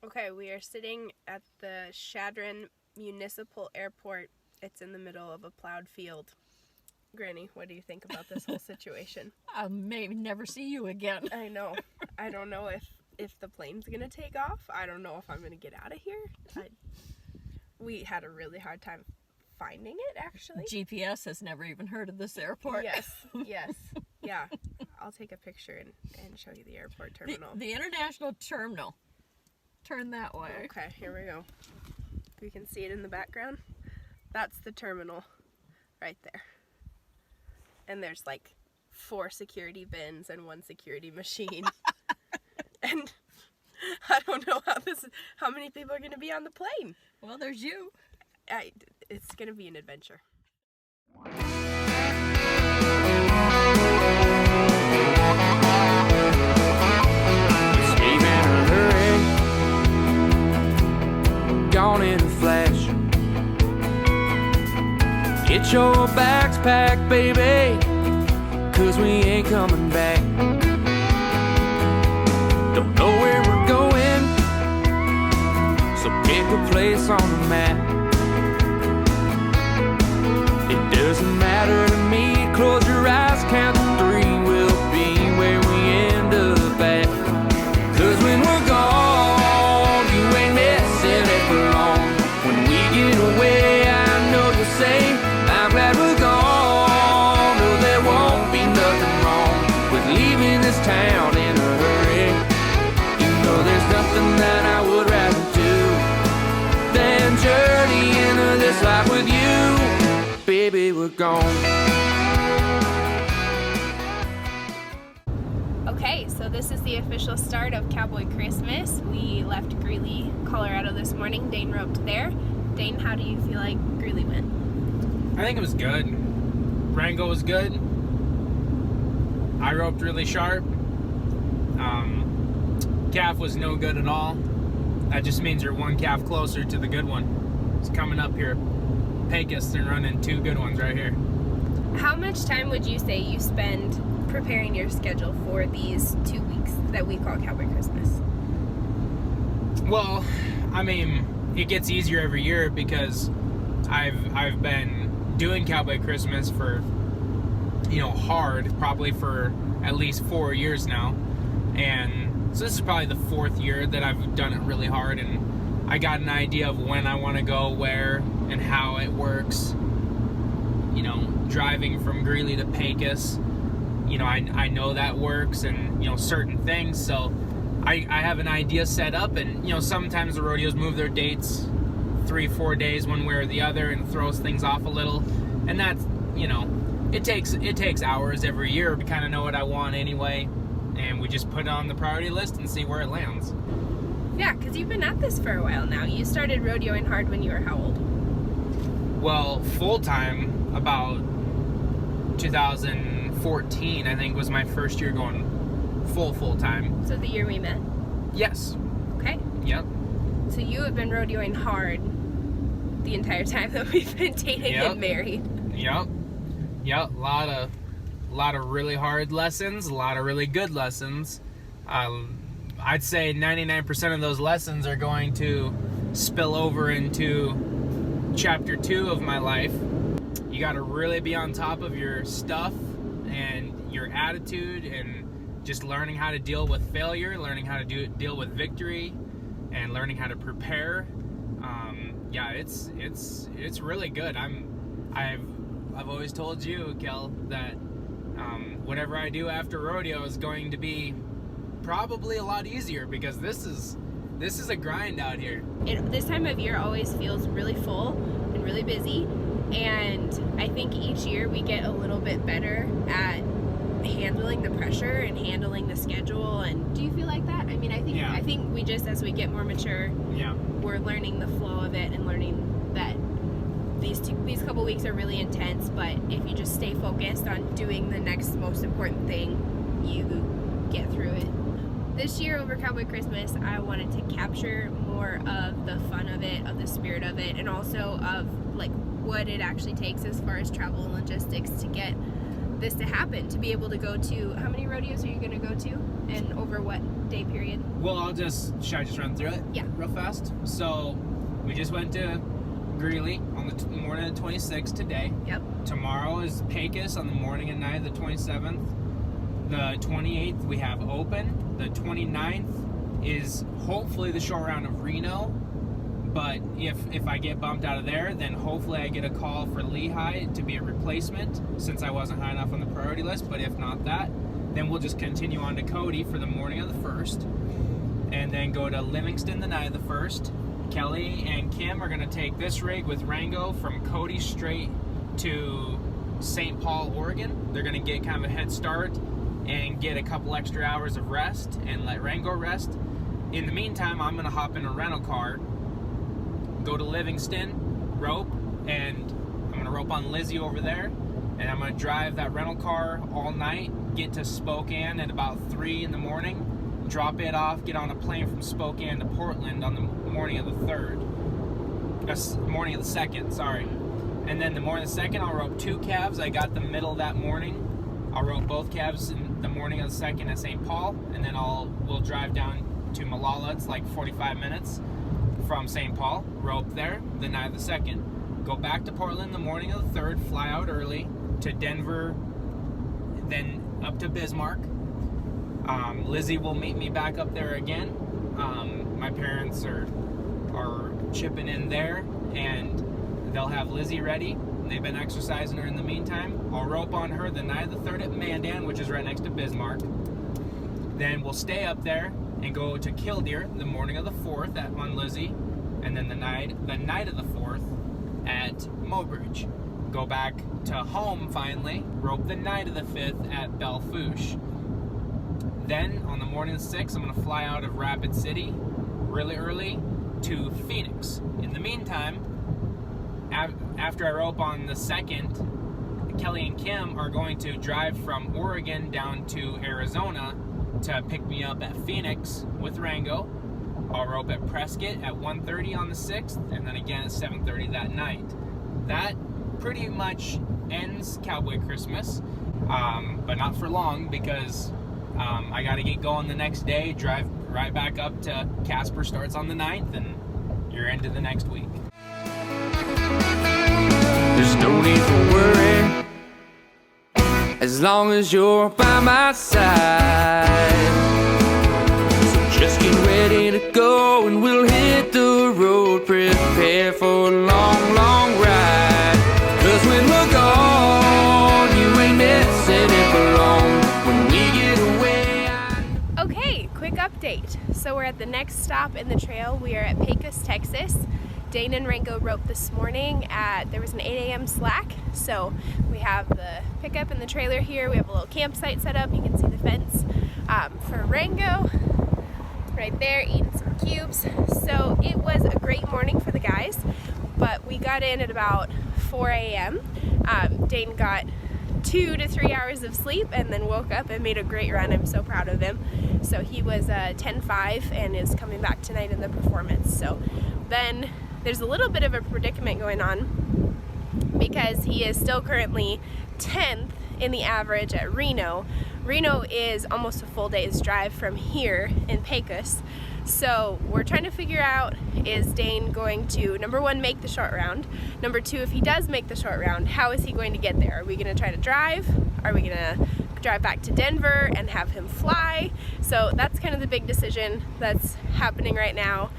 Okay, we are sitting at the Chadron Municipal Airport. It's in the middle of a plowed field. Granny, what do you think about this whole situation? I'll maybe never see you again. I know. I don't know if the plane's going to take off. I don't know if I'm going to get out of here. We had a really hard time finding it, actually. GPS has never even heard of this airport. Yes. Yeah. I'll take a picture and show you the airport terminal. The international terminal. Turn that way. Okay, here we go. We can see it in the background. That's the terminal right there. And there's like 4 security bins and 1 security machine. And I don't know how many people are going to be on the plane. Well, there's you. It's going to be an adventure. Escape in a hurry, gone in a flash. Get your bags packed, baby, 'cause we ain't coming back. Don't know where we're going, so pick a place on the map. It doesn't matter to me, close your eyes, count to 3, we'll be where we end up at. 'Cause when we're gone, you ain't missing it for long. When we get away, I know you'll say, I'm glad we're gone. No, there won't be nothing wrong with leaving this town in a hurry. You know there's nothing that I would rather do than journey into this life with you. Baby, we're gone. Okay, so this is the official start of Cowboy Christmas. We left Greeley, Colorado this morning. Dane roped there. Dane, how do you feel like Greeley went? I think it was good. Rango was good. I roped really sharp. Calf was no good at all. That just means you're 1 calf closer to the good one. It's coming up here. Pecos, they're running 2 good ones right here. How much time would you say you spend preparing your schedule for these 2 weeks that we call Cowboy Christmas? Well, I mean, it gets easier every year because I've been doing Cowboy Christmas for, hard, probably for at least 4 years now. And so this is probably the 4th year that I've done it really hard, and I got an idea of when I want to go, where, and how it works. Driving from Greeley to Pecos, I know that works, and, certain things, so I have an idea set up, and, sometimes the rodeos move their dates 3-4 days one way or the other and throws things off a little, and that's, it takes hours every year. We kind of know what I want anyway, and we just put it on the priority list and see where it lands. Yeah, because you've been at this for a while now. You started rodeoing hard when you were how old? Well, full-time, about 2014, I think, was my first year going full-time. So the year we met? Yes. Okay. Yep. So you have been rodeoing hard the entire time that we've been dating and married. Yep. A lot of really hard lessons, a lot of really good lessons. I'd say 99% of those lessons are going to spill over into chapter 2 of my life. You got to really be on top of your stuff and your attitude, and just learning how to deal with failure, learning how to deal with victory, and learning how to prepare. It's really good. I've always told you, Kel, that whatever I do after rodeo is going to be probably a lot easier, because this is a grind out here. This time of year always feels really full and really busy, and I think each year we get a little bit better at handling the pressure and handling the schedule. And do you feel like that? I mean, I think we just, as we get more mature, we're learning the flow of it and learning that these couple weeks are really intense, but if you just stay focused on doing the next most important thing, you get through it. This year over Cowboy Christmas, I wanted to capture more of the fun of it, of the spirit of it, and also of like what it actually takes as far as travel and logistics to get this to happen, to be able to go to, how many rodeos are you going to go to and over what day period? Well, should I just run through it? Yeah. Real fast? So, we just went to Greeley on the morning of the 26th today. Yep. Tomorrow is Pecos on the morning and night of the 27th. The 28th we have open. The 29th is hopefully the short round of Reno. But if I get bumped out of there, then hopefully I get a call for Lehigh to be a replacement, since I wasn't high enough on the priority list. But if not that, then we'll just continue on to Cody for the morning of the 1st, and then go to Livingston the night of the 1st. Kelly and Kim are going to take this rig with Rango from Cody straight to St. Paul, Oregon. They're going to get kind of a head start and get a couple extra hours of rest and let Rango rest. In the meantime, I'm going to hop in a rental car, go to Livingston, rope, and I'm going to rope on Lizzie over there, and I'm going to drive that rental car all night, get to Spokane at about 3 in the morning, drop it off, get on a plane from Spokane to Portland on the morning of the 2nd, sorry. And then the morning of the 2nd, I'll rope 2 calves. I got the middle that morning. I'll rope both calves in the morning of the 2nd at St. Paul, and then we'll drive down to Malala. It's like 45 minutes from St. Paul, rope there the night of the 2nd, go back to Portland the morning of the 3rd, fly out early to Denver, then up to Bismarck. Lizzie will meet me back up there again. My parents are chipping in there, and they'll have Lizzie ready. They've been exercising her in the meantime. I'll rope on her the night of the 3rd at Mandan, which is right next to Bismarck. Then we'll stay up there and go to Killdeer the morning of the 4th on Lizzie, and then the night of the 4th at Mobridge. Go back to home finally, rope the night of the 5th at Belle Fourche. Then on the morning of the 6th, I'm going to fly out of Rapid City really early to Phoenix. In the meantime, after I rope on the 2nd, Kelly and Kim are going to drive from Oregon down to Arizona to pick me up at Phoenix with Rango. I'll rope at Prescott at 1:30 on the 6th, and then again at 7:30 that night. That pretty much ends Cowboy Christmas, but not for long, because I got to get going the next day, drive right back up to Casper. Starts on the 9th, and you're into the next week. There's no need for worry, as long as you're by my side. So just get ready to go, and we'll hit the road. Prepare for a long, long ride, 'cause when we're gone, you ain't missing it for long. When we get away, Okay, quick update. So we're at the next stop in the trail. We are at Pecos, Texas. Dane and Rango roped this morning there was an 8 a.m. slack. So we have the pickup and the trailer here. We have a little campsite set up. You can see the fence for Rango right there, eating some cubes. So it was a great morning for the guys, but we got in at about 4 a.m. Dane got 2 to 3 hours of sleep and then woke up and made a great run. I'm so proud of him. So he was 10.5 and is coming back tonight in the performance. So then there's a little bit of a predicament going on, because he is still currently 10th in the average at Reno. Reno is almost a full day's drive from here in Pecos. So we're trying to figure out, is Dane going to, number 1, make the short round? Number 2, if he does make the short round, how is he going to get there? Are we going to try to drive? Are we going to drive back to Denver and have him fly? So that's kind of the big decision that's happening right now.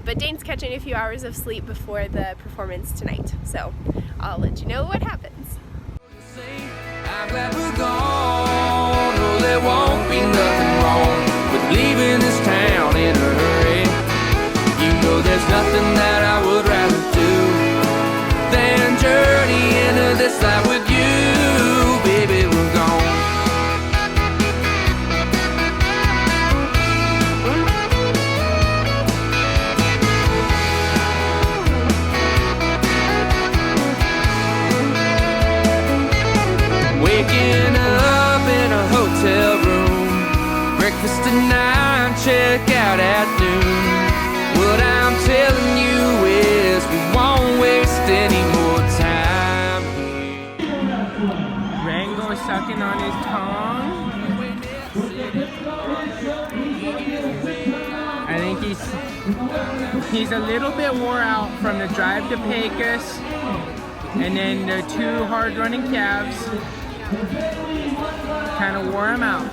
But Dane's catching a few hours of sleep before the performance tonight. So I'll let you know what happens. I'm glad we're gone. Oh, there won't be nothing wrong with leaving this town in a hurry. You know there's nothing that I would rather do than journey into this life with you. Baby, we're gone. Waking up in a hotel room, breakfast at 9, check out at noon. What I'm telling you is we won't waste any more time here. Rango is sucking sitting on his tongue. I think he's a little bit wore out from the drive to Pecos and then the 2 hard running calves kind of wore him out.